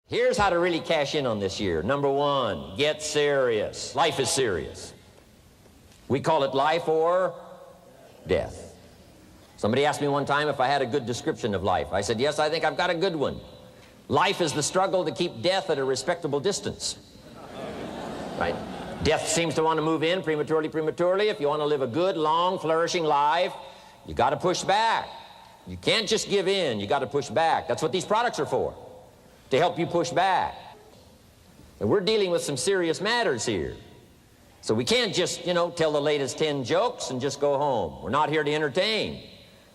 Here's how to really cash in on this year. Number one, get serious. Life is serious. We call it life or death. Somebody asked me one time if I had a good description of life. I said, yes, I think I've got a good one. Life is the struggle to keep death at a respectable distance. Right? Death seems to want to move in prematurely. If you want to live a good, long, flourishing life, you got to push back. You can't just give in. You got to push back. That's what these products are for, to help you push back. And we're dealing with some serious matters here. So we can't just, tell the latest 10 jokes and just go home. We're not here to entertain.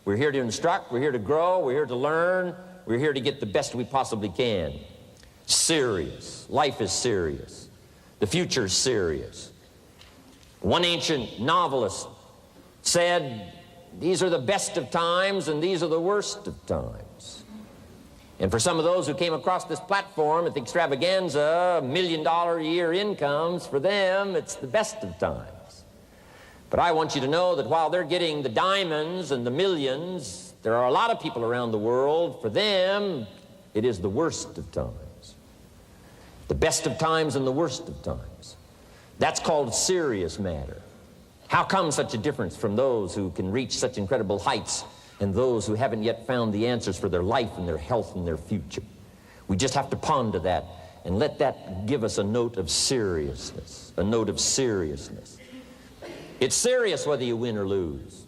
We're here to instruct. We're here to grow. We're here to learn. We're here to get the best we possibly can. Serious. Life is serious. The future's serious. One ancient novelist said, these are the best of times and these are the worst of times. And for some of those who came across this platform at the extravaganza, $1 million a year incomes, for them, it's the best of times. But I want you to know that while they're getting the diamonds and the millions, there are a lot of people around the world, for them, it is the worst of times. The best of times and the worst of times. That's called serious matter. How come such a difference from those who can reach such incredible heights and those who haven't yet found the answers for their life and their health and their future? We just have to ponder that and let that give us a note of seriousness, a note of seriousness. It's serious whether you win or lose.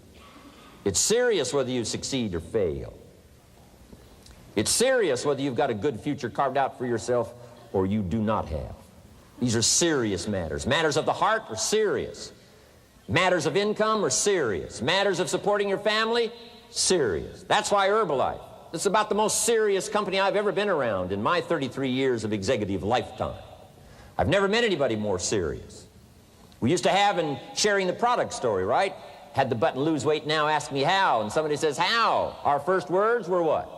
It's serious whether you succeed or fail. It's serious whether you've got a good future carved out for yourself or you do not have. These are serious matters. Matters of the heart are serious. Matters of income are serious. Matters of supporting your family, serious. That's why Herbalife, this is about the most serious company I've ever been around in my 33 years of executive lifetime. I've never met anybody more serious. We used to have in sharing the product story, right? Had the button lose weight now, ask me how. And somebody says, how? Our first words were what?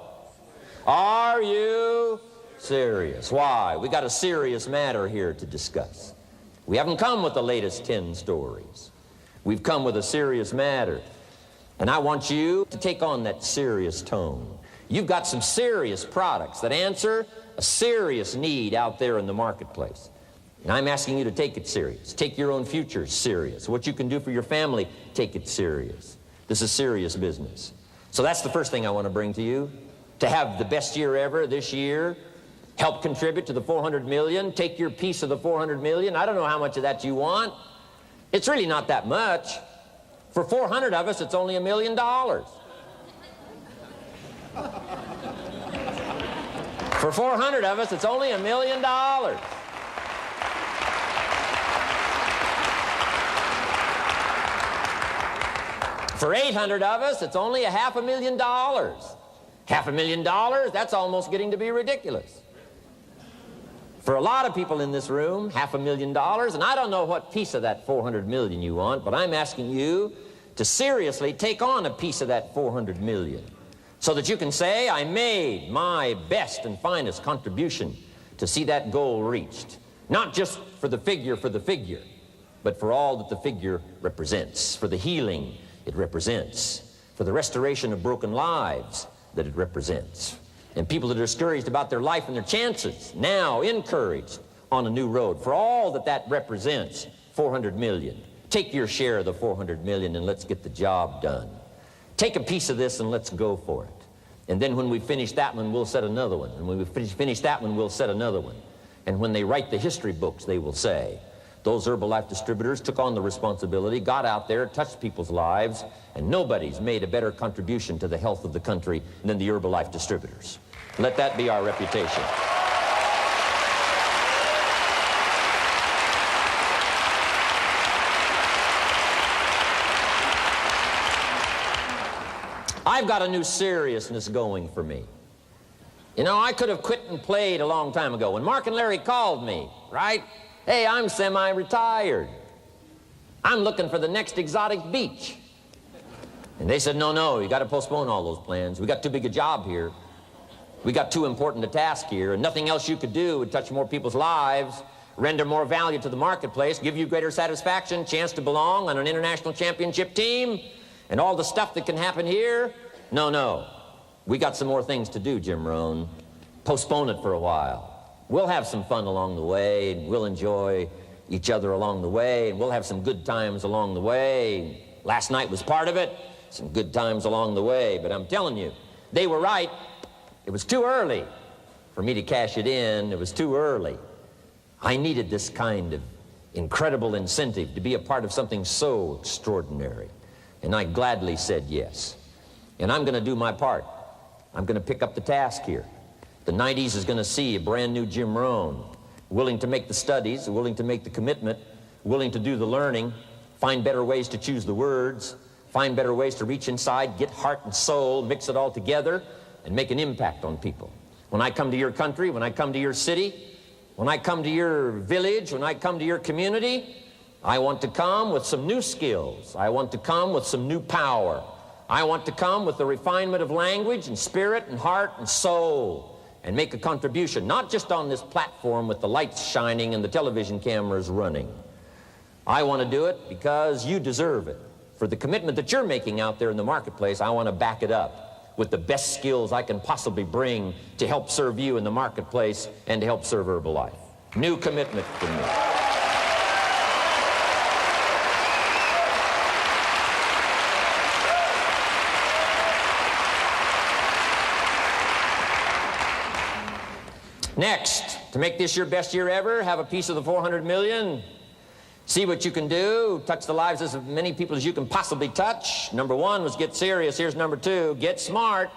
Are you serious? Why? We got a serious matter here to discuss. We haven't come with the latest 10 stories. We've come with a serious matter. And I want you to take on that serious tone. You've got some serious products that answer a serious need out there in the marketplace. And I'm asking you to take it serious. Take your own future serious. What you can do for your family, take it serious. This is serious business. So that's the first thing I want to bring to you. To have the best year ever this year, help contribute to the 400 million, take your piece of the 400 million. I don't know how much of that you want. It's really not that much. For 400 of us, it's only $1 million. For 400 of us, it's only $1 million. For 800 of us, it's only $500,000. $500,000, that's almost getting to be ridiculous. For a lot of people in this room, $500,000, and I don't know what piece of that 400 million you want, but I'm asking you to seriously take on a piece of that 400 million so that you can say, I made my best and finest contribution to see that goal reached. Not just for the figure, but for all that the figure represents, for the healing it represents, for the restoration of broken lives that it represents. And people that are discouraged about their life and their chances, now encouraged on a new road. For all that that represents, 400 million. Take your share of the 400 million and let's get the job done. Take a piece of this and let's go for it. And then when we finish that one, we'll set another one. And when we finish that one, we'll set another one. And when they write the history books, they will say, those Herbalife distributors took on the responsibility, got out there, touched people's lives, and nobody's made a better contribution to the health of the country than the Herbalife distributors. Let that be our reputation. I've got a new seriousness going for me. You know, I could have quit and played a long time ago. When Mark and Larry called me, right? Hey, I'm semi-retired. I'm looking for the next exotic beach. And they said, no, you got to postpone all those plans. We got too big a job here. We got too important a task here, and nothing else you could do would touch more people's lives, render more value to the marketplace, give you greater satisfaction, chance to belong on an international championship team, and all the stuff that can happen here. No. We got some more things to do, Jim Rohn. Postpone it for a while. We'll have some fun along the way, and we'll enjoy each other along the way, and we'll have some good times along the way. Last night was part of it, some good times along the way, but I'm telling you, they were right. It was too early for me to cash it in. It was too early. I needed this kind of incredible incentive to be a part of something so extraordinary, and I gladly said yes. And I'm going to do my part. I'm going to pick up the task here. The 90s is going to see a brand new Jim Rohn, willing to make the studies, willing to make the commitment, willing to do the learning, find better ways to choose the words, find better ways to reach inside, get heart and soul, mix it all together, and make an impact on people. When I come to your country, when I come to your city, when I come to your village, when I come to your community, I want to come with some new skills. I want to come with some new power. I want to come with the refinement of language and spirit and heart and soul and make a contribution, not just on this platform with the lights shining and the television cameras running. I want to do it because you deserve it. For the commitment that you're making out there in the marketplace, I want to back it up with the best skills I can possibly bring to help serve you in the marketplace and to help serve Herbalife. New commitment from me. Next, to make this your best year ever, have a piece of the 400 million. See what you can do. Touch the lives of as many people as you can possibly touch. Number one was get serious. Here's number two, get smart.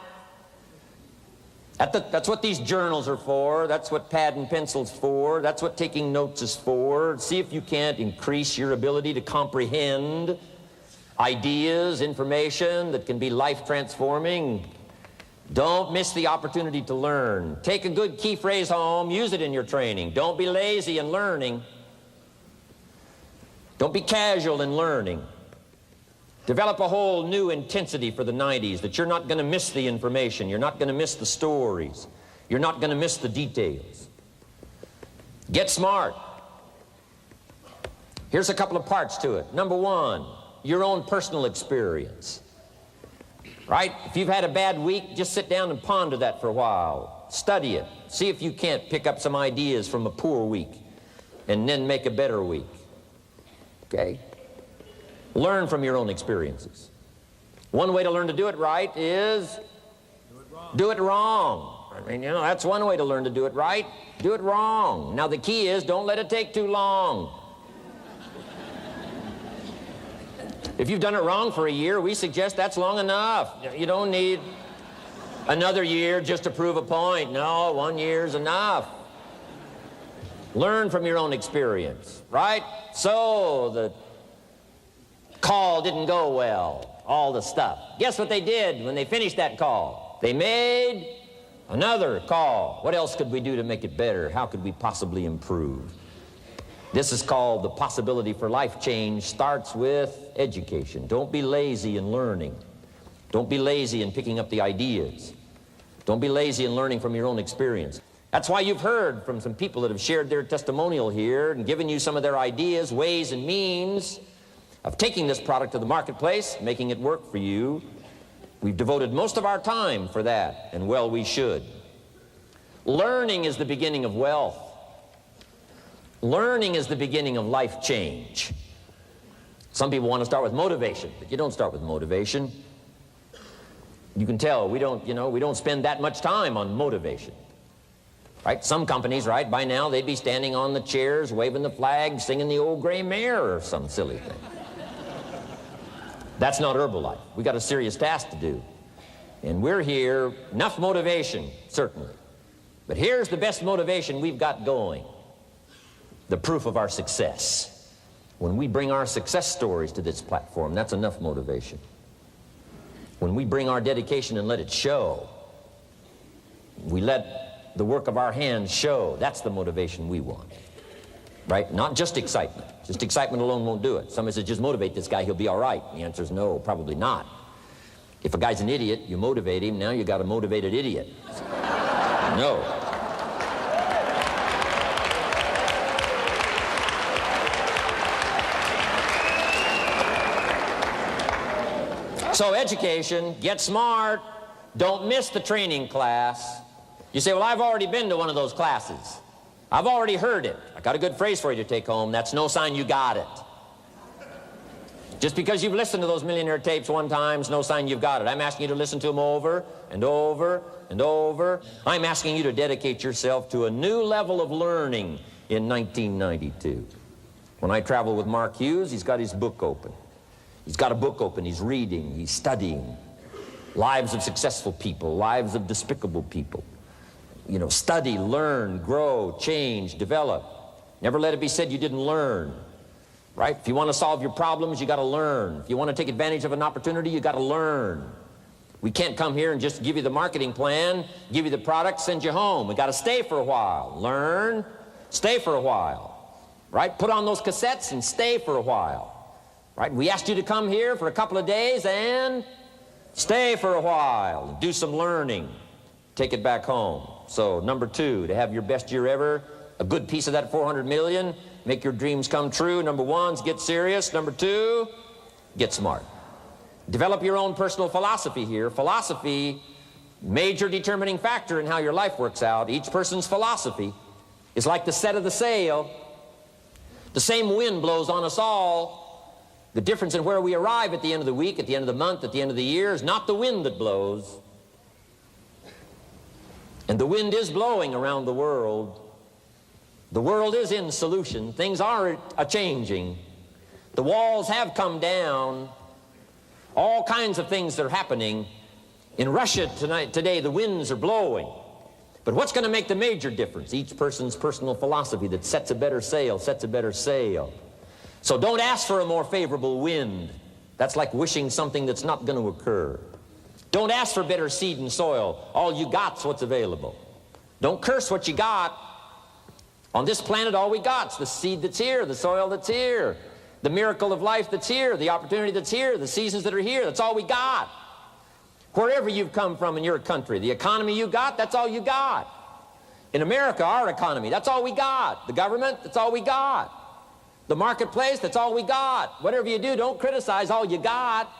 That's what these journals are for. That's what pad and pencil's for. That's what taking notes is for. See if you can't increase your ability to comprehend ideas, information that can be life-transforming. Don't miss the opportunity to learn. Take a good key phrase home, use it in your training. Don't be lazy in learning. Don't be casual in learning. Develop a whole new intensity for the 90s that you're not going to miss the information, you're not going to miss the stories, you're not going to miss the details. Get smart. Here's a couple of parts to it. Number one, your own personal experience. Right? If you've had a bad week, just sit down and ponder that for a while. Study it. See if you can't pick up some ideas from a poor week and then make a better week. Okay? Learn from your own experiences. One way to learn to do it right is do it wrong. I mean, that's one way to learn to do it right. Do it wrong. Now, the key is don't let it take too long. If you've done it wrong for a year, we suggest that's long enough. You don't need another year just to prove a point. No, 1 year's enough. Learn from your own experience, right? So the call didn't go well, all the stuff. Guess what they did when they finished that call? They made another call. What else could we do to make it better? How could we possibly improve? This is called the possibility for life change. Starts with education. Don't be lazy in learning. Don't be lazy in picking up the ideas. Don't be lazy in learning from your own experience. That's why you've heard from some people that have shared their testimonial here and given you some of their ideas, ways, and means of taking this product to the marketplace, making it work for you. We've devoted most of our time for that, and well, we should. Learning is the beginning of wealth. Learning is the beginning of life change. Some people want to start with motivation, but you don't start with motivation. You can tell we don't spend that much time on motivation. Right? Some companies, right, by now they'd be standing on the chairs, waving the flag, singing the old gray mare or some silly thing. That's not Herbalife. We got a serious task to do. And we're here, enough motivation, certainly. But here's the best motivation we've got going. The proof of our success. When we bring our success stories to this platform, that's enough motivation. When we bring our dedication and let it show, we let the work of our hands show, that's the motivation we want. Right? Not just excitement. Just excitement alone won't do it. Somebody says, just motivate this guy, he'll be all right. The answer is no, probably not. If a guy's an idiot, you motivate him, now you got a motivated idiot. No. So education, get smart, don't miss the training class. You say, well, I've already been to one of those classes. I've already heard it. I got a good phrase for you to take home. That's no sign you got it. Just because you've listened to those millionaire tapes one time is no sign you've got it. I'm asking you to listen to them over and over and over. I'm asking you to dedicate yourself to a new level of learning in 1992. When I travel with Mark Hughes, he's got his book open. He's got a book open. He's reading. He's studying. Lives of successful people, lives of despicable people. You know, study, learn, grow, change, develop. Never let it be said you didn't learn, right? If you want to solve your problems, you got to learn. If you want to take advantage of an opportunity, you got to learn. We can't come here and just give you the marketing plan, give you the product, send you home. We got to stay for a while. Learn, stay for a while, right? Put on those cassettes and stay for a while, right? We asked you to come here for a couple of days and stay for a while, do some learning, take it back home. So number 2, to have your best year ever, a good piece of that 400 million, make your dreams come true. Number 1 is get serious. Number 2, get smart. Develop your own personal philosophy here. Philosophy, major determining factor in how your life works out. Each person's philosophy is like the set of the sail. The same wind blows on us all. The difference in where we arrive at the end of the week, at the end of the month, at the end of the year is not the wind that blows. And the wind is blowing around the world. The world is in solution. Things are a-changing. The walls have come down. All kinds of things are happening. In Russia today, the winds are blowing. But what's going to make the major difference? Each person's personal philosophy that sets a better sail, sets a better sail. So don't ask for a more favorable wind. That's like wishing something that's not going to occur. Don't ask for better seed and soil. All you got's what's available. Don't curse what you got. On this planet, all we got's the seed that's here, the soil that's here, the miracle of life that's here, the opportunity that's here, the seasons that are here. That's all we got. Wherever you've come from in your country, the economy you got, that's all you got. In America, our economy, that's all we got. The government, that's all we got. The marketplace, that's all we got. Whatever you do, don't criticize all you got.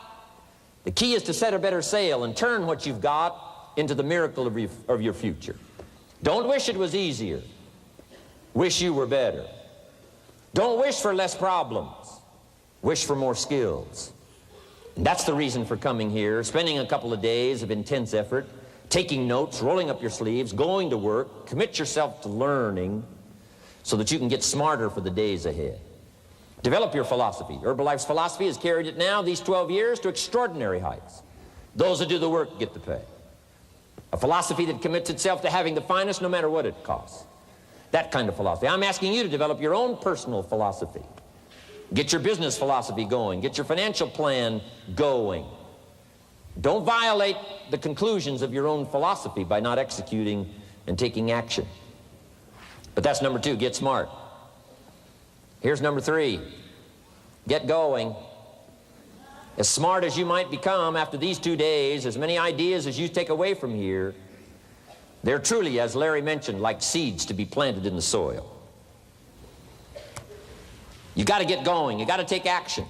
The key is to set a better sail and turn what you've got into the miracle of your future. Don't wish it was easier. Wish you were better. Don't wish for less problems. Wish for more skills. And that's the reason for coming here, spending a couple of days of intense effort, taking notes, rolling up your sleeves, going to work, commit yourself to learning so that you can get smarter for the days ahead. Develop your philosophy. Herbalife's philosophy has carried it now, these 12 years, to extraordinary heights. Those that do the work get the pay. A philosophy that commits itself to having the finest no matter what it costs. That kind of philosophy. I'm asking you to develop your own personal philosophy. Get your business philosophy going. Get your financial plan going. Don't violate the conclusions of your own philosophy by not executing and taking action. But that's number 2, get smart. Here's number 3, get going. As smart as you might become after these 2 days, as many ideas as you take away from here, they're truly, as Larry mentioned, like seeds to be planted in the soil. You got to get going. You got to take action.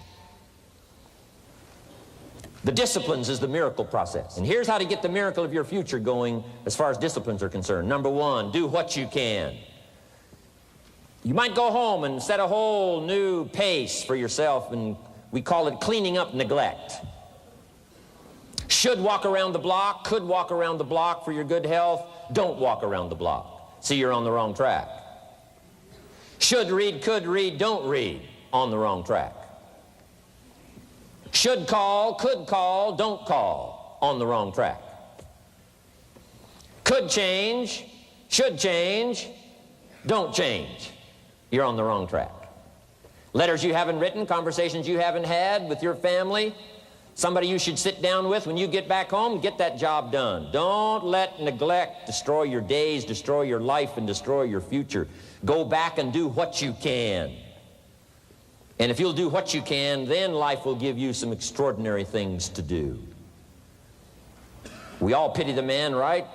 The disciplines is the miracle process. And here's how to get the miracle of your future going as far as disciplines are concerned. Number 1, do what you can. You might go home and set a whole new pace for yourself, and we call it cleaning up neglect. Should walk around the block, could walk around the block for your good health. Don't walk around the block. See, you're on the wrong track. Should read, could read, don't read. On the wrong track. Should call, could call, don't call. On the wrong track. Could change, should change, don't change. You're on the wrong track. Letters you haven't written, conversations you haven't had with your family, somebody you should sit down with when you get back home, get that job done. Don't let neglect destroy your days, destroy your life, and destroy your future. Go back and do what you can. And if you'll do what you can, then life will give you some extraordinary things to do. We all pity the man, right?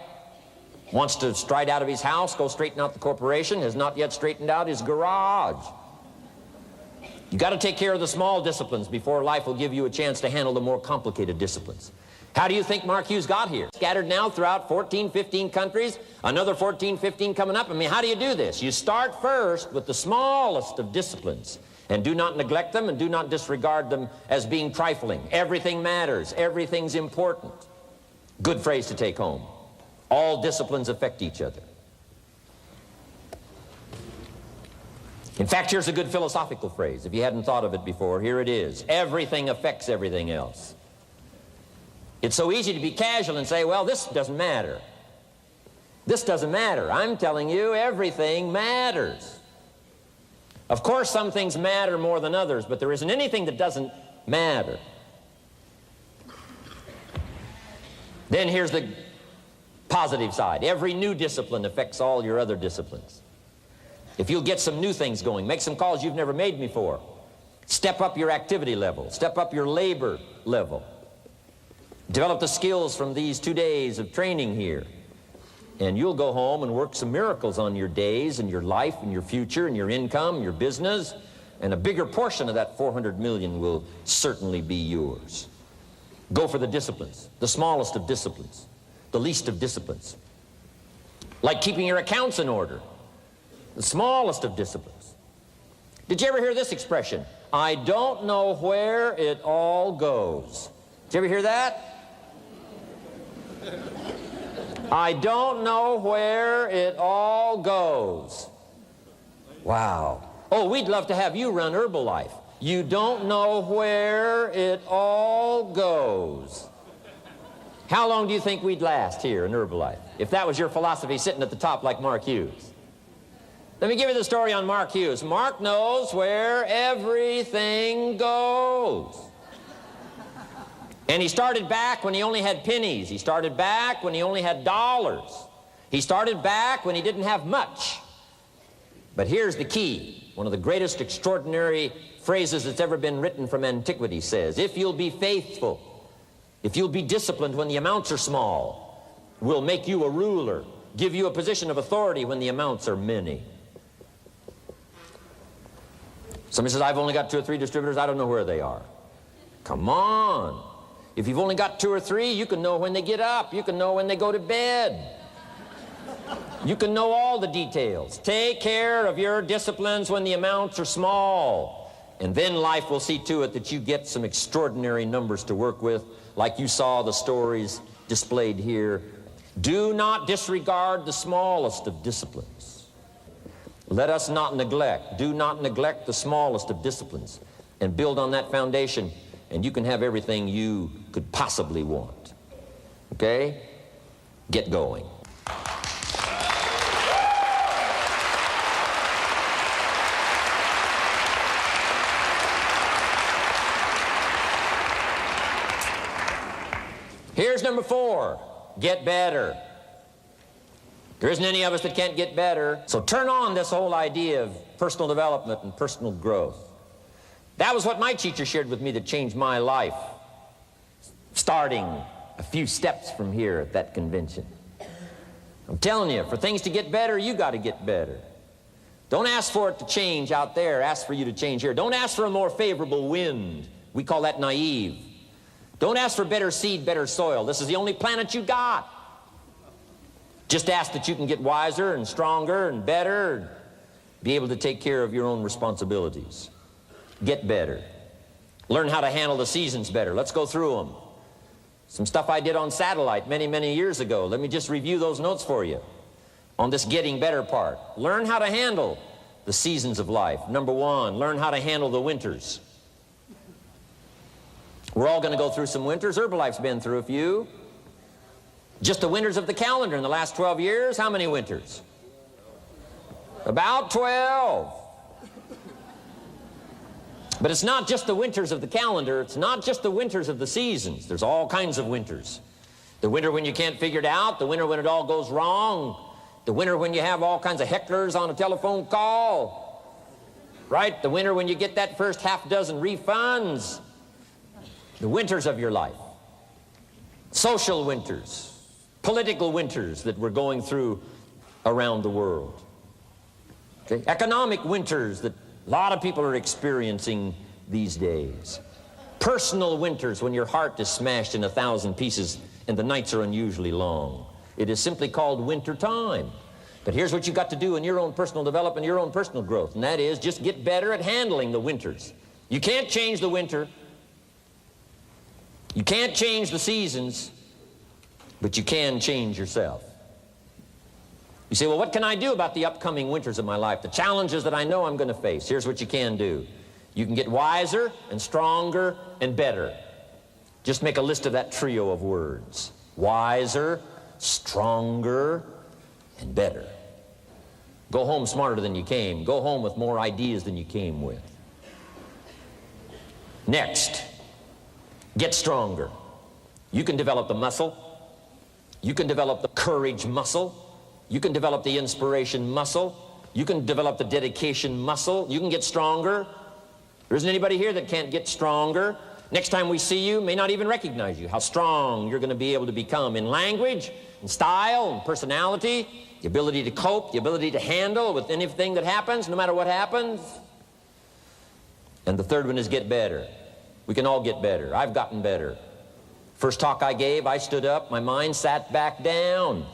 Wants to stride out of his house, go straighten out the corporation, has not yet straightened out his garage. You got to take care of the small disciplines before life will give you a chance to handle the more complicated disciplines. How do you think Mark Hughes got here? Scattered now throughout 14, 15 countries, another 14, 15 coming up. I mean, how do you do this? You start first with the smallest of disciplines, and do not neglect them and do not disregard them as being trifling. Everything matters. Everything's important. Good phrase to take home. All disciplines affect each other. In fact, here's a good philosophical phrase. If you hadn't thought of it before, here it is. Everything affects everything else. It's so easy to be casual and say, well, this doesn't matter. This doesn't matter. I'm telling you, everything matters. Of course, some things matter more than others, but there isn't anything that doesn't matter. Then here's the positive side. Every new discipline affects all your other disciplines. If you'll get some new things going, make some calls you've never made before, step up your activity level, step up your labor level, develop the skills from these 2 days of training here, and you'll go home and work some miracles on your days and your life and your future and your income, your business, and a bigger portion of that 400 million will certainly be yours. Go for the disciplines, the smallest of disciplines, the least of disciplines. Like keeping your accounts in order, the smallest of disciplines. Did you ever hear this expression? I don't know where it all goes. Did you ever hear that? I don't know where it all goes. Wow. Oh, we'd love to have you run Herbalife. You don't know where it all goes. How long do you think we'd last here in Herbalife if that was your philosophy sitting at the top like Mark Hughes? Let me give you the story on Mark Hughes. Mark knows where everything goes. And he started back when he only had pennies. He started back when he only had dollars. He started back when he didn't have much. But here's the key. One of the greatest extraordinary phrases that's ever been written from antiquity says, if you'll be faithful, if you'll be disciplined when the amounts are small, we'll make you a ruler, give you a position of authority when the amounts are many. Somebody says, I've only got 2 or 3 distributors, I don't know where they are. Come on. If you've only got 2 or 3, you can know when they get up. You can know when they go to bed. You can know all the details. Take care of your disciplines when the amounts are small. And then life will see to it that you get some extraordinary numbers to work with, like you saw the stories displayed here. Do not disregard the smallest of disciplines. Let us not neglect, do not neglect the smallest of disciplines, and build on that foundation, and you can have everything you could possibly want. Okay? Get going. Here's number 4, get better. There isn't any of us that can't get better. So turn on this whole idea of personal development and personal growth. That was what my teacher shared with me that changed my life, starting a few steps from here at that convention. I'm telling you, for things to get better, you got to get better. Don't ask for it to change out there. Ask for you to change here. Don't ask for a more favorable wind. We call that naive. Don't ask for better seed, better soil. This is the only planet you got. Just ask that you can get wiser and stronger and better, and be able to take care of your own responsibilities. Get better. Learn how to handle the seasons better. Let's go through them. Some stuff I did on satellite many, many years ago. Let me just review those notes for you on this getting better part. Learn how to handle the seasons of life. Number 1, learn how to handle the winters. We're all going to go through some winters. Herbalife's been through a few. Just the winters of the calendar in the last 12 years, how many winters? About 12. But it's not just the winters of the calendar. It's not just the winters of the seasons. There's all kinds of winters. The winter when you can't figure it out, the winter when it all goes wrong, the winter when you have all kinds of hecklers on a telephone call, right? The winter when you get that first half dozen refunds. The winters of your life. Social winters. Political winters that we're going through around the world. Okay? Economic winters that a lot of people are experiencing these days. Personal winters when your heart is smashed in 1,000 pieces and the nights are unusually long. It is simply called winter time. But here's what you've got to do in your own personal development, your own personal growth, and that is just get better at handling the winters. You can't change the winter. You can't change the seasons, but you can change yourself. You say, well, what can I do about the upcoming winters of my life, the challenges that I know I'm going to face? Here's what you can do. You can get wiser and stronger and better. Just make a list of that trio of words. Wiser, stronger, and better. Go home smarter than you came. Go home with more ideas than you came with. Next, get stronger. You can develop the muscle. You can develop the courage muscle. You can develop the inspiration muscle. You can develop the dedication muscle. You can get stronger. There isn't anybody here that can't get stronger. Next time we see you, may not even recognize you, how strong you're going to be able to become in language, in style, in personality, the ability to cope, the ability to handle with anything that happens, no matter what happens. And the third one is get better. We can all get better. I've gotten better. First talk I gave, I stood up, my mind sat back down.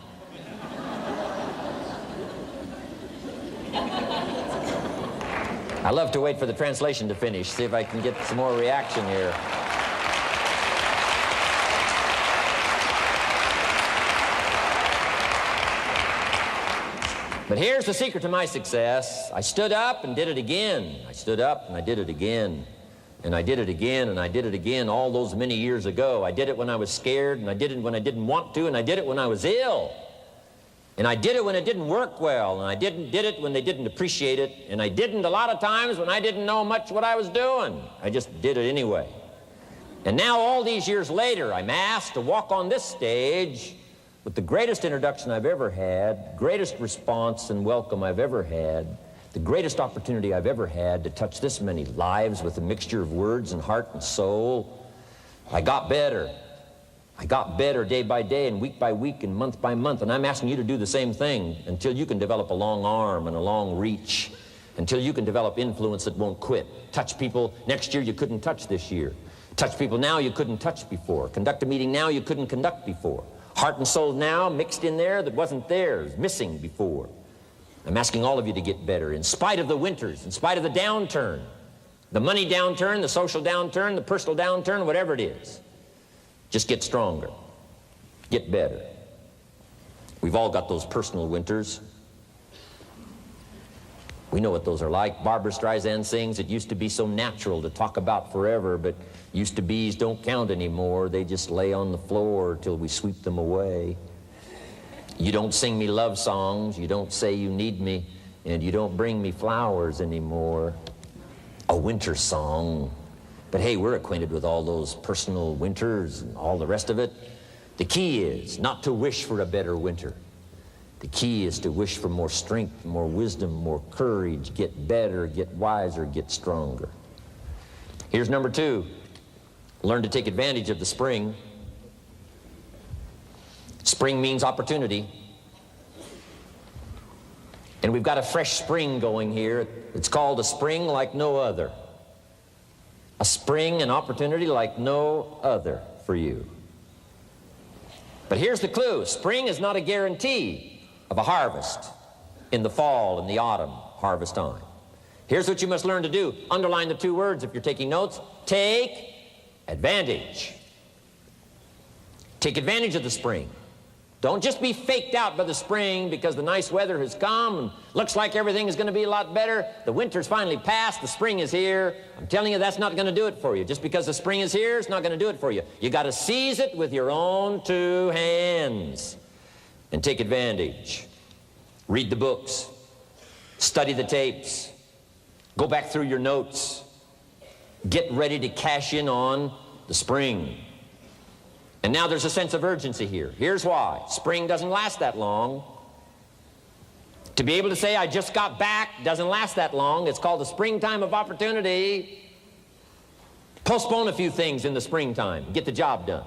I love to wait for the translation to finish, see if I can get some more reaction here. But here's the secret to my success. I stood up and did it again. I stood up and I did it again. And I did it again and I did it again all those many years ago. I did it when I was scared, and I did it when I didn't want to, and I did it when I was ill. And I did it when it didn't work well, and I did it when they didn't appreciate it, and I didn't a lot of times when I didn't know much what I was doing. I just did it anyway. And now all these years later, I'm asked to walk on this stage with the greatest introduction I've ever had, greatest response and welcome I've ever had, the greatest opportunity I've ever had to touch this many lives with a mixture of words and heart and soul. I got better. I got better day by day and week by week and month by month, and I'm asking you to do the same thing until you can develop a long arm and a long reach, until you can develop influence that won't quit. Touch people next year you couldn't touch this year. Touch people now you couldn't touch before. Conduct a meeting now you couldn't conduct before. Heart and soul now mixed in there that wasn't theirs, missing before. I'm asking all of you to get better in spite of the winters, in spite of the downturn, the money downturn, the social downturn, the personal downturn, whatever it is. Just get stronger. Get better. We've all got those personal winters. We know what those are like. Barbara Streisand sings, it used to be so natural to talk about forever, but used to be's don't count anymore. They just lay on the floor till we sweep them away. You don't sing me love songs. You don't say you need me, and you don't bring me flowers anymore. A winter song. But hey, we're acquainted with all those personal winters and all the rest of it. The key is not to wish for a better winter. The key is to wish for more strength, more wisdom, more courage, get better, get wiser, get stronger. Here's number 2. Learn to take advantage of the spring. Spring means opportunity. And we've got a fresh spring going here. It's called a spring like no other. A spring, an opportunity like no other for you. But here's the clue. Spring is not a guarantee of a harvest in the fall and the autumn harvest time. Here's what you must learn to do. Underline the 2 words if you're taking notes. Take advantage. Take advantage of the spring. Don't just be faked out by the spring because the nice weather has come and looks like everything is going to be a lot better. The winter's finally passed, the spring is here. I'm telling you, that's not going to do it for you. Just because the spring is here, it's not going to do it for you. You got to seize it with your own 2 hands and take advantage. Read the books. Study the tapes. Go back through your notes. Get ready to cash in on the spring. And now there's a sense of urgency here. Here's why. Spring doesn't last that long. To be able to say, I just got back, doesn't last that long. It's called the springtime of opportunity. Postpone a few things in the springtime. Get the job done.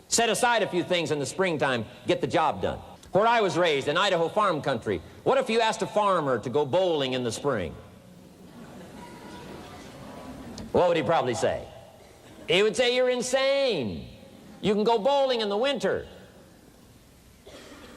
Set aside a few things in the springtime. Get the job done. Where I was raised, in Idaho farm country, what if you asked a farmer to go bowling in the spring? What would he probably say? He would say you're insane. You can go bowling in the winter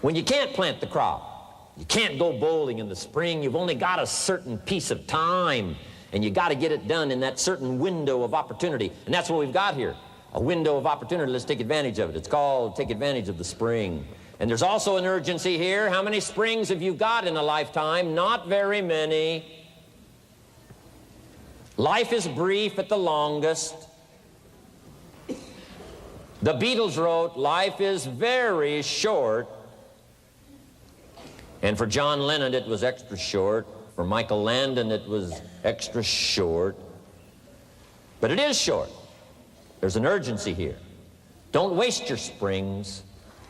when you can't plant the crop. You can't go bowling in the spring. You've only got a certain piece of time, and you got to get it done in that certain window of opportunity. And that's what we've got here, a window of opportunity. Let's take advantage of it. It's called take advantage of the spring. And there's also an urgency here. How many springs have you got in a lifetime? Not very many. Life is brief at the longest. The Beatles wrote, life is very short. And for John Lennon, it was extra short. For Michael Landon, it was extra short. But it is short. There's an urgency here. Don't waste your springs.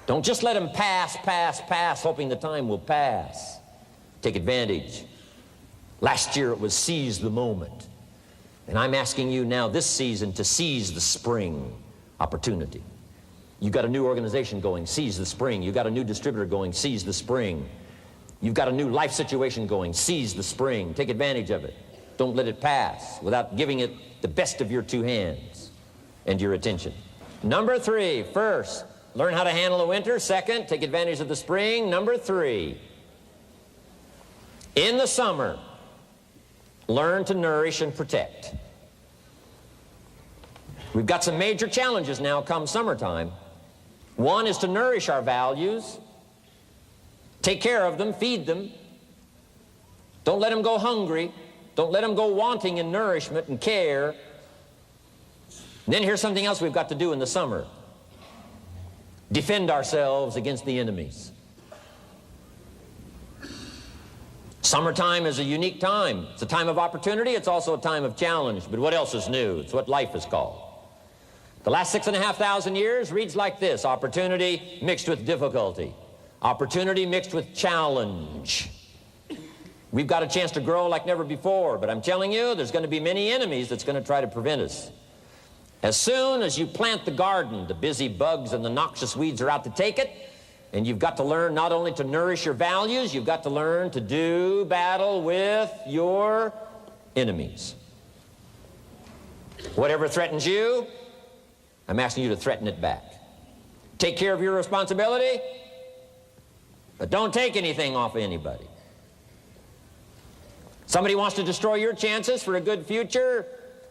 Don't just let them pass, hoping the time will pass. Take advantage. Last year, it was seize the moment. And I'm asking you now this season to seize the spring opportunity. You've got a new organization going, seize the spring. You've got a new distributor going, seize the spring. You've got a new life situation going, seize the spring. Take advantage of it. Don't let it pass without giving it the best of your two hands and your attention. Number 3, first, learn how to handle the winter. Second, take advantage of the spring. Number 3, in the summer, learn to nourish and protect. We've got some major challenges now come summertime. One is to nourish our values. Take care of them, feed them. Don't let them go hungry. Don't let them go wanting in nourishment and care. And then here's something else we've got to do in the summer. Defend ourselves against the enemies. Summertime is a unique time. It's a time of opportunity. It's also a time of challenge. But what else is new? It's what life is called. The last 6,500 years reads like this: opportunity mixed with difficulty. Opportunity mixed with challenge. We've got a chance to grow like never before, but I'm telling you, there's going to be many enemies that's going to try to prevent us. As soon as you plant the garden, the busy bugs and the noxious weeds are out to take it, and you've got to learn not only to nourish your values, you've got to learn to do battle with your enemies. Whatever threatens you, I'm asking you to threaten it back. Take care of your responsibility, but don't take anything off of anybody. Somebody wants to destroy your chances for a good future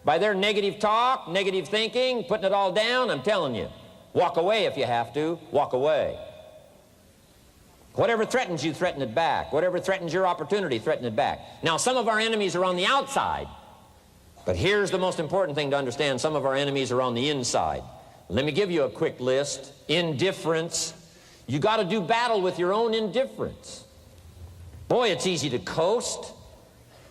by their negative talk, negative thinking, putting it all down. I'm telling you, walk away if you have to. Walk away. Whatever threatens you, threaten it back. Whatever threatens your opportunity, threaten it back. Now, some of our enemies are on the outside, but here's the most important thing to understand. Some of our enemies are on the inside. Let me give you a quick list. Indifference. You got to do battle with your own indifference. Boy, it's easy to coast,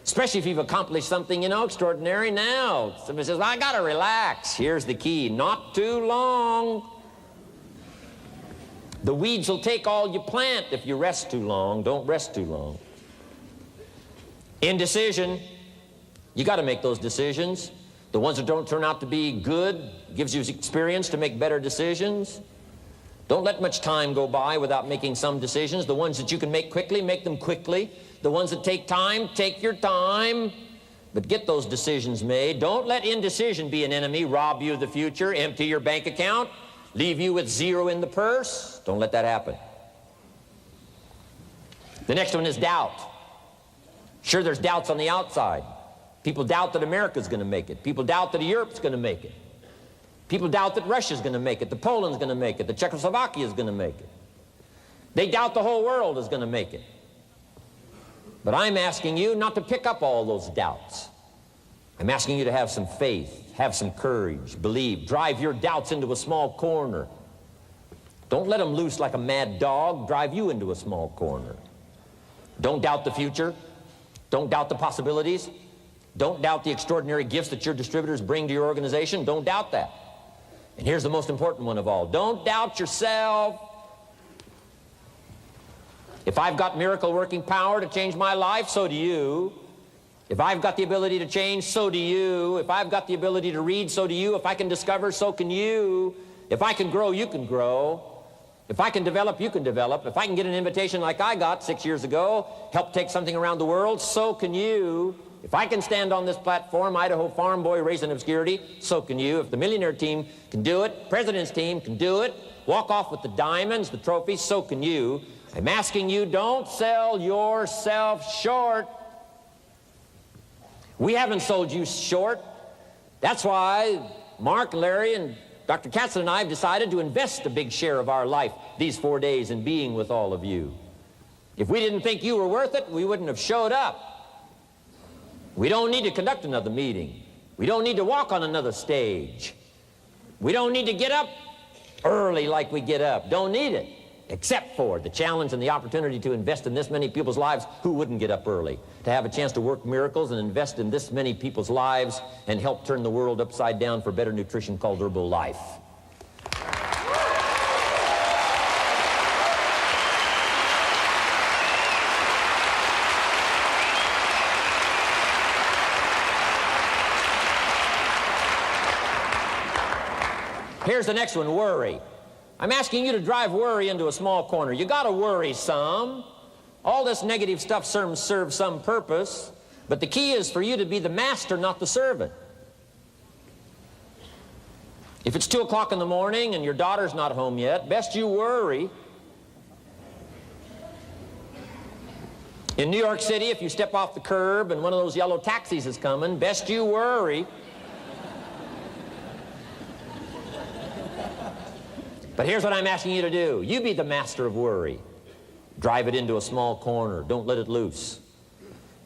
especially if you've accomplished something, extraordinary. Now, somebody says, well, I got to relax. Here's the key: not too long. The weeds will take all you plant if you rest too long. Don't rest too long. Indecision. You got to make those decisions. The ones that don't turn out to be good gives you experience to make better decisions. Don't let much time go by without making some decisions. The ones that you can make quickly, make them quickly. The ones that take time, take your time. But get those decisions made. Don't let indecision be an enemy, rob you of the future, empty your bank account, leave you with zero in the purse. Don't let that happen. The next one is doubt. Sure, there's doubts on the outside. People doubt that America's going to make it. People doubt that Europe's going to make it. People doubt that Russia's going to make it, that Poland's going to make it, that Czechoslovakia's going to make it. They doubt the whole world is going to make it. But I'm asking you not to pick up all those doubts. I'm asking you to have some faith, have some courage, believe, drive your doubts into a small corner. Don't let them loose like a mad dog, drive you into a small corner. Don't doubt the future. Don't doubt the possibilities. Don't doubt the extraordinary gifts that your distributors bring to your organization. Don't doubt that. And here's the most important one of all. Don't doubt yourself. If I've got miracle working power to change my life, so do you. If I've got the ability to change, so do you. If I've got the ability to read, so do you. If I can discover, so can you. If I can grow, you can grow. If I can develop, you can develop. If I can get an invitation like I got 6 years ago, help take something around the world, so can you. If I can stand on this platform, Idaho farm boy raised in obscurity, so can you. If the millionaire team can do it, president's team can do it, walk off with the diamonds, the trophies, so can you. I'm asking you, don't sell yourself short. We haven't sold you short. That's why Mark, Larry, and Dr. Katzen and I have decided to invest a big share of our life these 4 days in being with all of you. If we didn't think you were worth it, we wouldn't have showed up. We don't need to conduct another meeting. We don't need to walk on another stage. We don't need to get up early like we get up. Don't need it, except for the challenge and the opportunity to invest in this many people's lives who wouldn't get up early, to have a chance to work miracles and invest in this many people's lives and help turn the world upside down for better nutrition called Herbalife. Here's the next one, worry. I'm asking you to drive worry into a small corner. You got to worry some. All this negative stuff serves some purpose, but the key is for you to be the master, not the servant. If it's 2 o'clock in the morning and your daughter's not home yet, best you worry. In New York City, if you step off the curb and one of those yellow taxis is coming, best you worry. But here's what I'm asking you to do. You be the master of worry. Drive it into a small corner. Don't let it loose.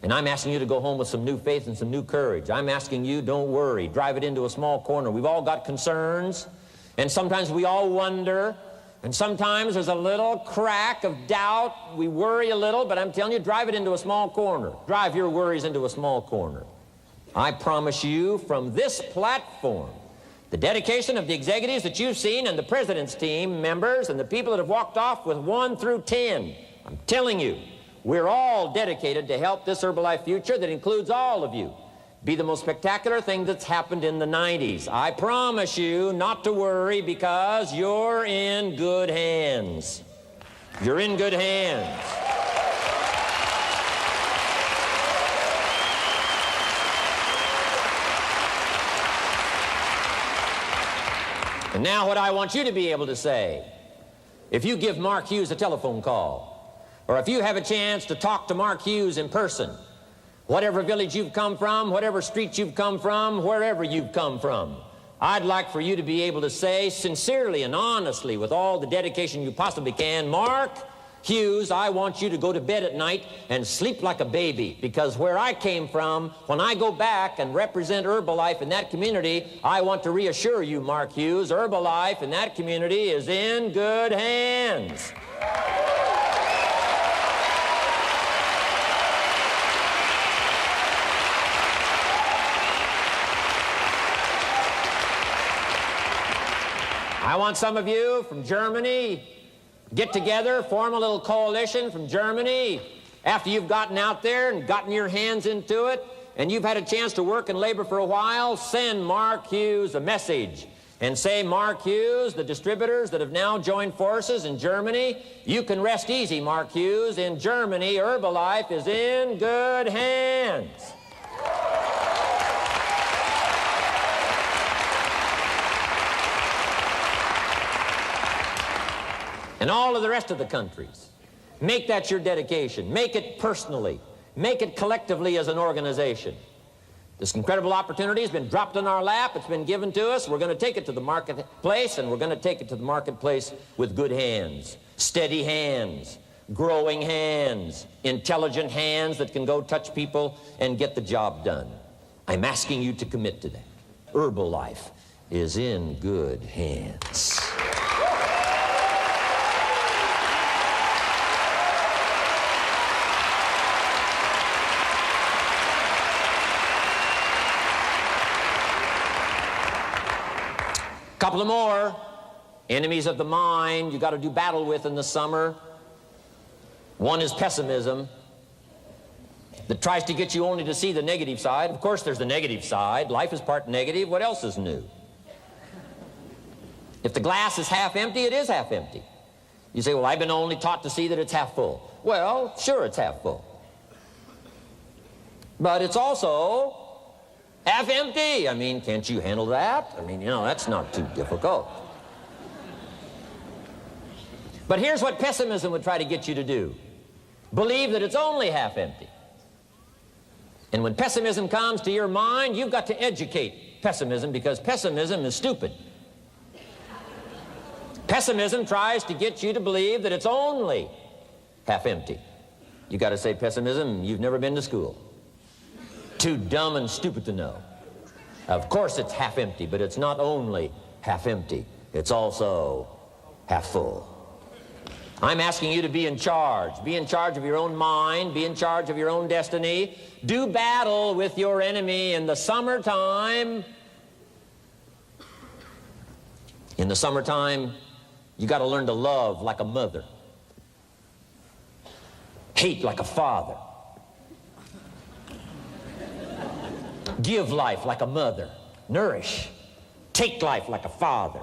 And I'm asking you to go home with some new faith and some new courage. I'm asking you, don't worry. Drive it into a small corner. We've all got concerns, and sometimes we all wonder, and sometimes there's a little crack of doubt. We worry a little, but I'm telling you, drive it into a small corner. Drive your worries into a small corner. I promise you from this platform, the dedication of the executives that you've seen and the president's team members and the people that have walked off with 1 through 10, I'm telling you, we're all dedicated to help this Herbalife future that includes all of you be the most spectacular thing that's happened in the 90s. I promise you not to worry because you're in good hands. You're in good hands. And now what I want you to be able to say, if you give Mark Hughes a telephone call, or if you have a chance to talk to Mark Hughes in person, whatever village you've come from, whatever street you've come from, wherever you've come from, I'd like for you to be able to say sincerely and honestly with all the dedication you possibly can, Mark Hughes, I want you to go to bed at night and sleep like a baby, because where I came from, when I go back and represent Herbalife in that community, I want to reassure you, Mark Hughes, Herbalife in that community is in good hands. I want some of you from Germany get together, form a little coalition from Germany. After you've gotten out there and gotten your hands into it, and you've had a chance to work and labor for a while, send Mark Hughes a message and say, Mark Hughes, the distributors that have now joined forces in Germany, you can rest easy, Mark Hughes. In Germany, Herbalife is in good hands. And all of the rest of the countries, make that your dedication. Make it personally. Make it collectively as an organization. This incredible opportunity has been dropped in our lap. It's been given to us. We're going to take it to the marketplace, and we're going to take it to the marketplace with good hands, steady hands, growing hands, intelligent hands that can go touch people and get the job done. I'm asking you to commit to that. Herbalife is in good hands. Couple of more enemies of the mind you got to do battle with in the summer. One is pessimism that tries to get you only to see the negative side. Of course there's the negative side. Life is part negative. What else is new? If the glass is half empty, it is half empty. You say, well, I've been only taught to see that it's half full. Well, sure, it's half full. But it's also half empty. I mean, can't you handle that? I mean, you know, that's not too difficult. But here's what pessimism would try to get you to do. Believe that it's only half empty. And when pessimism comes to your mind, you've got to educate pessimism, because pessimism is stupid. Pessimism tries to get you to believe that it's only half empty. You got to say, pessimism, you've never been to school. Too dumb and stupid to know. Of course it's half empty, but it's not only half empty. It's also half full. I'm asking you to be in charge. Be in charge of your own mind. Be in charge of your own destiny. Do battle with your enemy in the summertime. In the summertime, you got to learn to love like a mother. Hate like a father. Give life like a mother. Nourish. Take life like a father.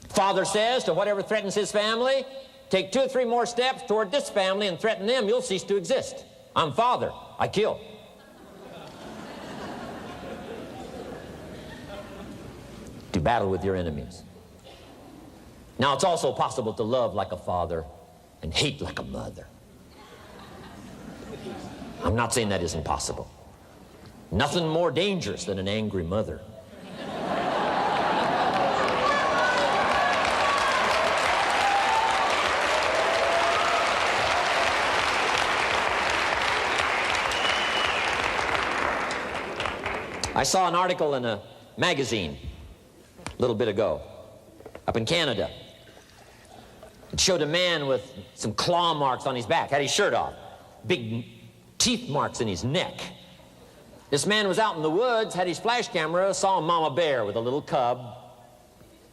Father says to whatever threatens his family, take 2 or 3 more steps toward this family and threaten them, you'll cease to exist. I'm father. I kill. Do battle with your enemies. Now, it's also possible to love like a father and hate like a mother. I'm not saying that isn't possible. Nothing more dangerous than an angry mother. I saw an article in a magazine a little bit ago up in Canada. It showed a man with some claw marks on his back, had his shirt off, big teeth marks in his neck. This man was out in the woods, had his flash camera, saw a mama bear with a little cub,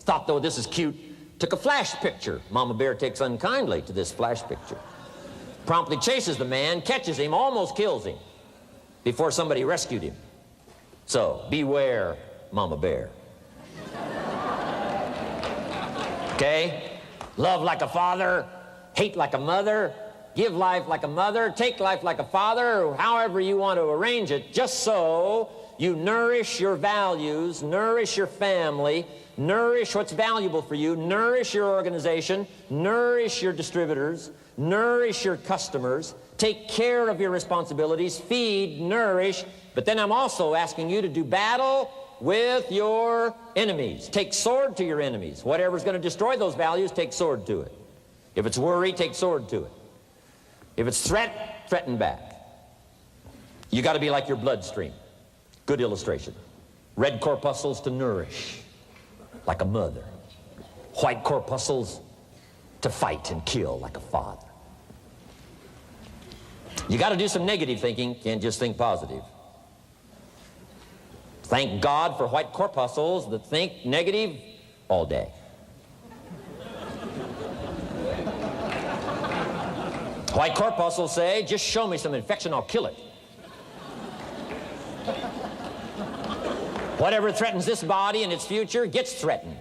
thought, though, this is cute, took a flash picture. Mama bear takes unkindly to this flash picture. Promptly chases the man, catches him, almost kills him before somebody rescued him. So, beware, Mama Bear. Okay? Love like a father, hate like a mother, give life like a mother, take life like a father, however you want to arrange it, just so you nourish your values, nourish your family, nourish what's valuable for you, nourish your organization, nourish your distributors, nourish your customers, take care of your responsibilities, feed, nourish. But then I'm also asking you to do battle with your enemies. Take sword to your enemies. Whatever's going to destroy those values, take sword to it. If it's worry, take sword to it. If it's threat, threaten back. You got to be like your bloodstream. Good illustration. Red corpuscles to nourish, like a mother. White corpuscles to fight and kill, like a father. You got to do some negative thinking, can't just think positive. Thank God for white corpuscles that think negative all day. White corpuscles say, just show me some infection, I'll kill it. Whatever threatens this body and its future gets threatened.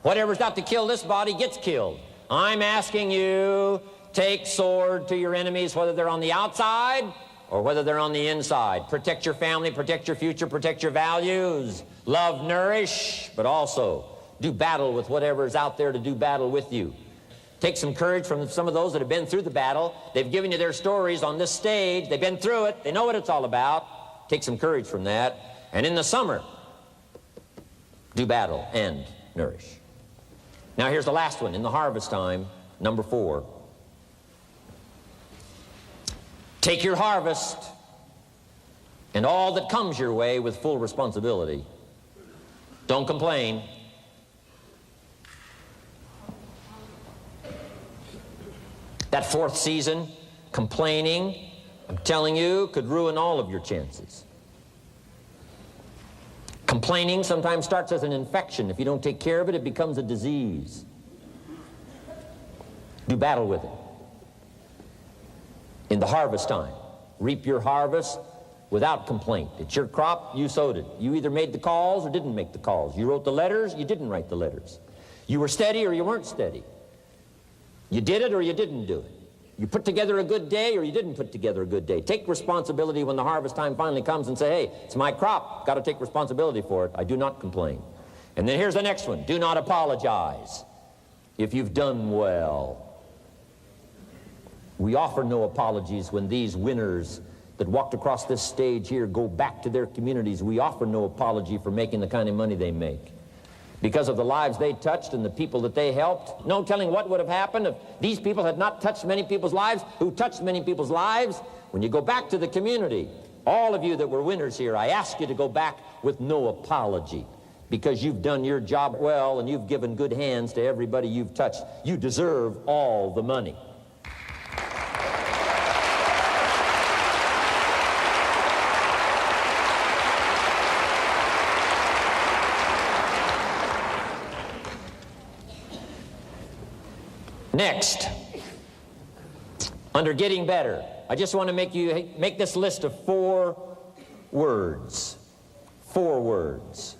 Whatever's out to kill this body gets killed. I'm asking you, take sword to your enemies, whether they're on the outside or whether they're on the inside. Protect your family, protect your future, protect your values. Love, nourish, but also do battle with whatever's out there to do battle with you. Take some courage from some of those that have been through the battle. They've given you their stories on this stage. They've been through it. They know what it's all about. Take some courage from that. And in the summer, do battle and nourish. Now here's the last one. In the harvest time, number 4. Take your harvest and all that comes your way with full responsibility. Don't complain. That 4th season, complaining, I'm telling you, could ruin all of your chances. Complaining sometimes starts as an infection. If you don't take care of it, it becomes a disease. Do battle with it. In the harvest time, reap your harvest without complaint. It's your crop, you sowed it. You either made the calls or didn't make the calls. You wrote the letters, you didn't write the letters. You were steady or you weren't steady. You did it or you didn't do it. You put together a good day or you didn't put together a good day. Take responsibility when the harvest time finally comes and say, hey, it's my crop. Got to take responsibility for it. I do not complain. And then here's the next one. Do not apologize if you've done well. We offer no apologies when these winners that walked across this stage here go back to their communities. We offer no apology for making the kind of money they make. Because of the lives they touched and the people that they helped. No telling what would have happened if these people had not touched many people's lives, who touched many people's lives. When you go back to the community, all of you that were winners here, I ask you to go back with no apology. Because you've done your job well and you've given good hands to everybody you've touched. You deserve all the money. Next, under getting better, I just want to make this list of 4 words. 4 words.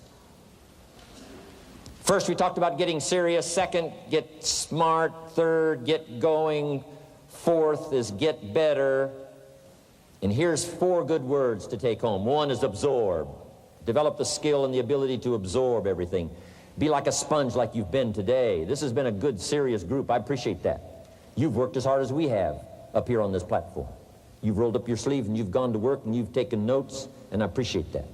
First, we talked about getting serious. Second, get smart. Third, get going. Fourth is get better. And here's 4 good words to take home. 1 is absorb. Develop the skill and the ability to absorb everything. Be like a sponge like you've been today. This has been a good, serious group. I appreciate that. You've worked as hard as we have up here on this platform. You've rolled up your sleeves and you've gone to work and you've taken notes, and I appreciate that.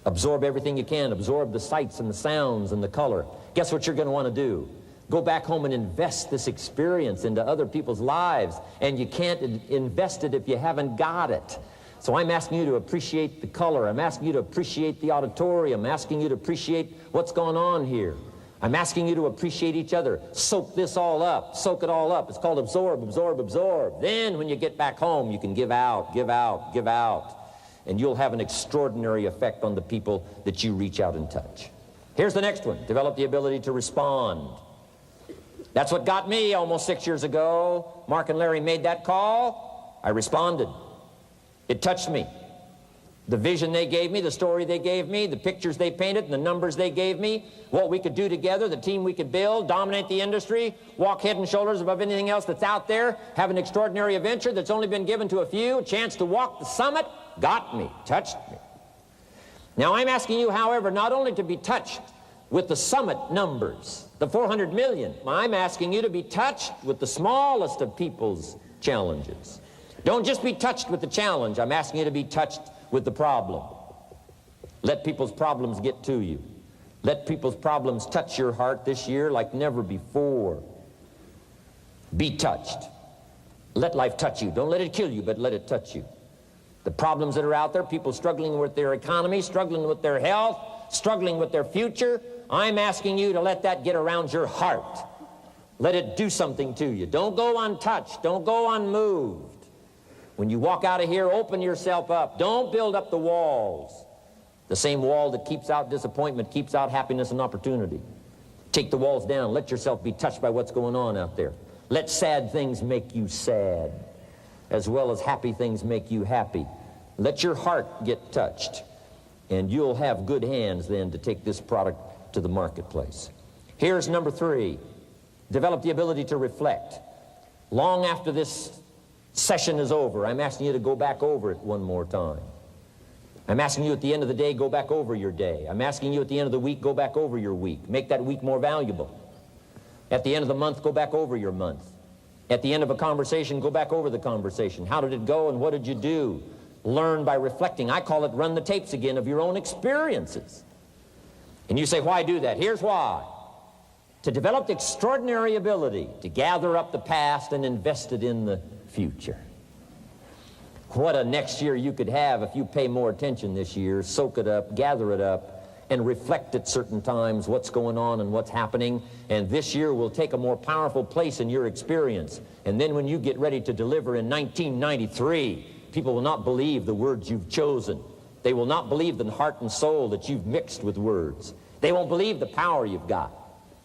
Absorb everything you can. Absorb the sights and the sounds and the color. Guess what you're going to want to do? Go back home and invest this experience into other people's lives, and you can't invest it if you haven't got it. So I'm asking you to appreciate the color. I'm asking you to appreciate the auditorium. I'm asking you to appreciate what's going on here. I'm asking you to appreciate each other. Soak this all up. Soak it all up. It's called absorb, absorb, absorb. Then when you get back home, you can give out, give out, give out. And you'll have an extraordinary effect on the people that you reach out and touch. Here's the next one. Develop the ability to respond. That's what got me almost 6 years ago. Mark and Larry made that call. I responded. It touched me. The vision they gave me, the story they gave me, the pictures they painted, and the numbers they gave me, what we could do together, the team we could build, dominate the industry, walk head and shoulders above anything else that's out there, have an extraordinary adventure that's only been given to a few, a chance to walk the summit, got me, touched me. Now I'm asking you, however, not only to be touched with the summit numbers, the 400 million, I'm asking you to be touched with the smallest of people's challenges. Don't just be touched with the challenge. I'm asking you to be touched with the problem. Let people's problems get to you. Let people's problems touch your heart this year like never before. Be touched. Let life touch you. Don't let it kill you, but let it touch you. The problems that are out there, people struggling with their economy, struggling with their health, struggling with their future, I'm asking you to let that get around your heart. Let it do something to you. Don't go untouched. Don't go unmoved. When you walk out of here, open yourself up. Don't build up the walls. The same wall that keeps out disappointment keeps out happiness and opportunity. Take the walls down. Let yourself be touched by what's going on out there. Let sad things make you sad, as well as happy things make you happy. Let your heart get touched, and you'll have good hands then to take this product to the marketplace. Here's number 3. Develop the ability to reflect. Long after this session is over, I'm asking you to go back over it one more time. I'm asking you at the end of the day, go back over your day. I'm asking you at the end of the week, go back over your week. Make that week more valuable. At the end of the month, go back over your month. At the end of a conversation, go back over the conversation. How did it go and what did you do? Learn by reflecting. I call it run the tapes again of your own experiences. And you say, why do that? Here's why. To develop the extraordinary ability to gather up the past and invest it in the future. What a next year you could have if you pay more attention this year, soak it up, gather it up, and reflect at certain times what's going on and what's happening. And this year will take a more powerful place in your experience. And then when you get ready to deliver in 1993, people will not believe the words you've chosen. They will not believe the heart and soul that you've mixed with words. They won't believe the power you've got.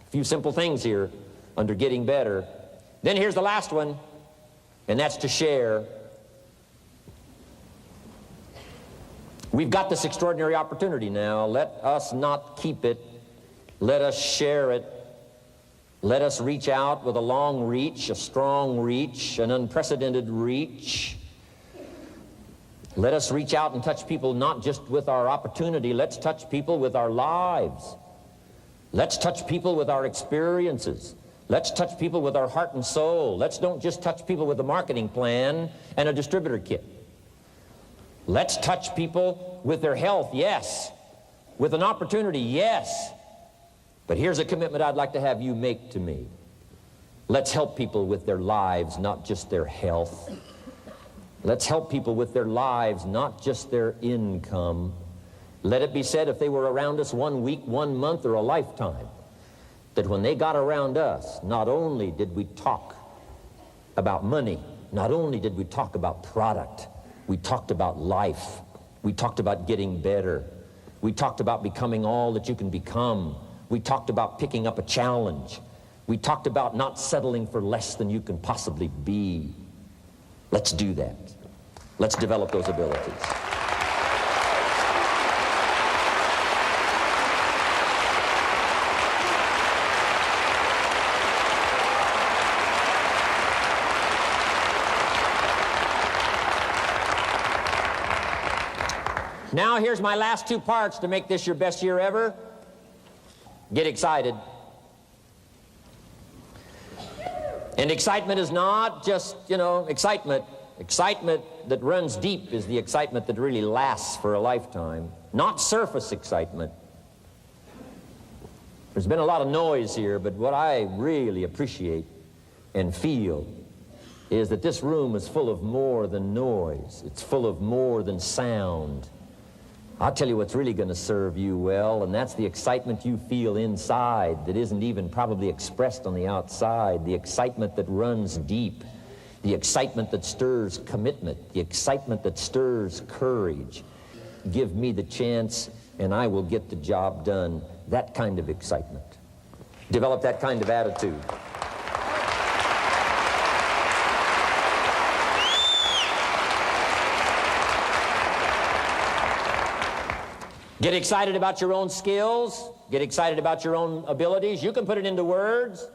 A few simple things here under getting better. Then here's the last one, and that's to share. We've got this extraordinary opportunity now. Let us not keep it. Let us share it. Let us reach out with a long reach, a strong reach, an unprecedented reach. Let us reach out and touch people not just with our opportunity. Let's touch people with our lives. Let's touch people with our experiences. Let's touch people with our heart and soul. Let's don't just touch people with a marketing plan and a distributor kit. Let's touch people with their health, yes. With an opportunity, yes. But here's a commitment I'd like to have you make to me. Let's help people with their lives, not just their health. Let's help people with their lives, not just their income. Let it be said, if they were around us 1 week, 1 month, or a lifetime, that when they got around us, not only did we talk about money, not only did we talk about product, we talked about life. We talked about getting better. We talked about becoming all that you can become. We talked about picking up a challenge. We talked about not settling for less than you can possibly be. Let's do that. Let's develop those abilities. Now here's my last 2 parts to make this your best year ever. Get excited. And excitement is not just, excitement. Excitement that runs deep is the excitement that really lasts for a lifetime. Not surface excitement. There's been a lot of noise here, but what I really appreciate and feel is that this room is full of more than noise. It's full of more than sound. I'll tell you what's really going to serve you well, and that's the excitement you feel inside that isn't even probably expressed on the outside, the excitement that runs deep, the excitement that stirs commitment, the excitement that stirs courage. Give me the chance, and I will get the job done. That kind of excitement. Develop that kind of attitude. Get excited about your own skills. Get excited about your own abilities. You can put it into words.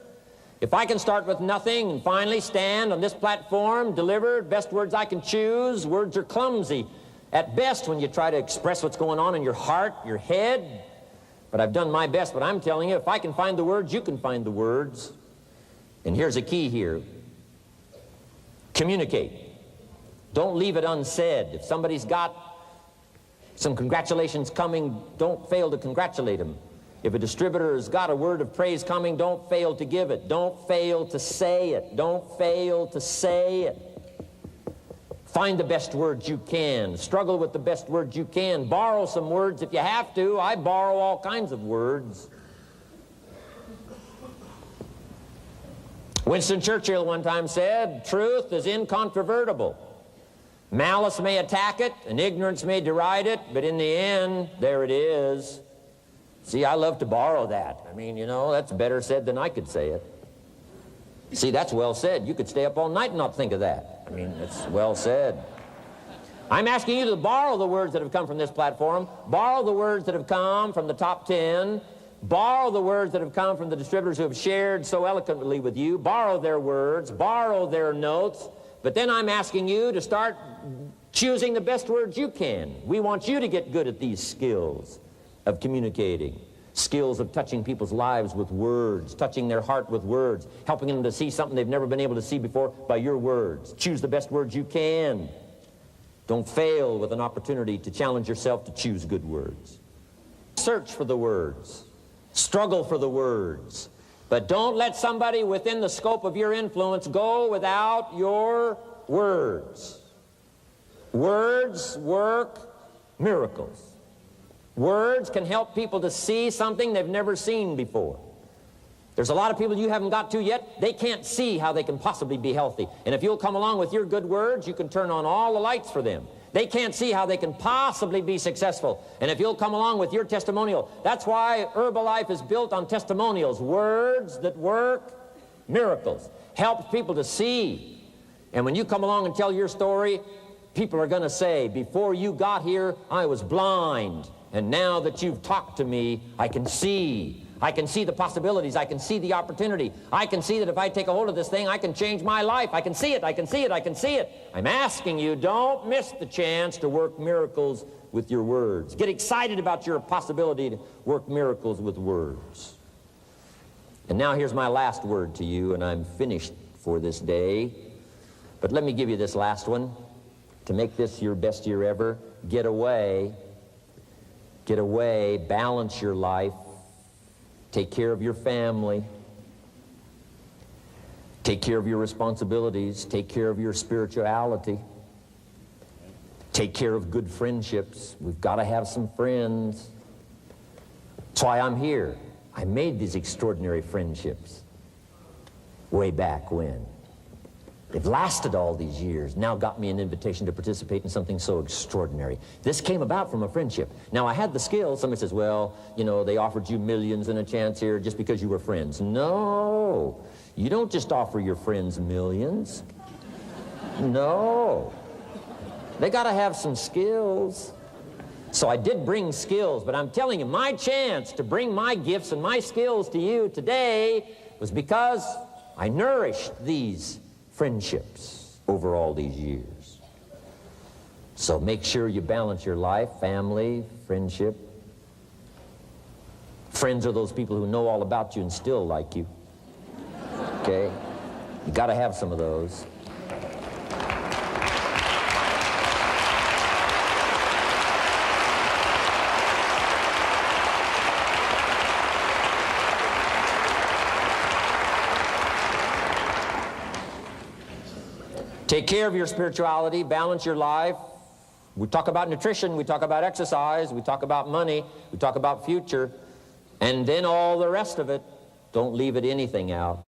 If I can start with nothing and finally stand on this platform, deliver best words I can choose, words are clumsy at best when you try to express what's going on in your heart, your head. But I've done my best. But I'm telling you, if I can find the words, you can find the words. And here's a key here. Communicate. Don't leave it unsaid. If somebody's got some congratulations coming, don't fail to congratulate them. If a distributor has got a word of praise coming, don't fail to give it. Don't fail to say it. Don't fail to say it. Find the best words you can. Struggle with the best words you can. Borrow some words if you have to. I borrow all kinds of words. Winston Churchill one time said, truth is incontrovertible. Malice may attack it, and ignorance may deride it, but in the end, there it is. See, I love to borrow that. I mean, that's better said than I could say it. See, that's well said. You could stay up all night and not think of that. I mean, it's well said. I'm asking you to borrow the words that have come from this platform, borrow the words that have come from the top 10, borrow the words that have come from the distributors who have shared so eloquently with you, borrow their words, borrow their notes, but then I'm asking you to start choosing the best words you can. We want you to get good at these skills of communicating, skills of touching people's lives with words, touching their heart with words, helping them to see something they've never been able to see before by your words. Choose the best words you can. Don't fail with an opportunity to challenge yourself to choose good words. Search for the words. Struggle for the words. But don't let somebody within the scope of your influence go without your words. Words work miracles. Words can help people to see something they've never seen before. There's a lot of people you haven't got to yet. They can't see how they can possibly be healthy. And if you'll come along with your good words, you can turn on all the lights for them. They can't see how they can possibly be successful. And if you'll come along with your testimonial, that's why Herbalife is built on testimonials. Words that work miracles. Helps people to see. And when you come along and tell your story, people are going to say, before you got here, I was blind. And now that you've talked to me, I can see. I can see the possibilities. I can see the opportunity. I can see that if I take a hold of this thing, I can change my life. I can see it. I can see it. I can see it. I'm asking you, don't miss the chance to work miracles with your words. Get excited about your possibility to work miracles with words. And now here's my last word to you, and I'm finished for this day. But let me give you this last one. To make this your best year ever, get away. Get away, balance your life. Take care of your family. Take care of your responsibilities. Take care of your spirituality. Take care of good friendships. We've got to have some friends. That's why I'm here. I made these extraordinary friendships way back when. They've lasted all these years, now got me an invitation to participate in something so extraordinary. This came about from a friendship. Now, I had the skills. Somebody says, well, you know, they offered you millions and a chance here just because you were friends. No, you don't just offer your friends millions. No. They got to have some skills. So I did bring skills, but I'm telling you, my chance to bring my gifts and my skills to you today was because I nourished these friendships over all these years. So make sure you balance your life, family, friendship. Friends are those people who know all about you and still like you. Okay? You got to have some of those. Take care of your spirituality, balance your life. We talk about nutrition, we talk about exercise, we talk about money, we talk about future, and then all the rest of it. Don't leave anything out.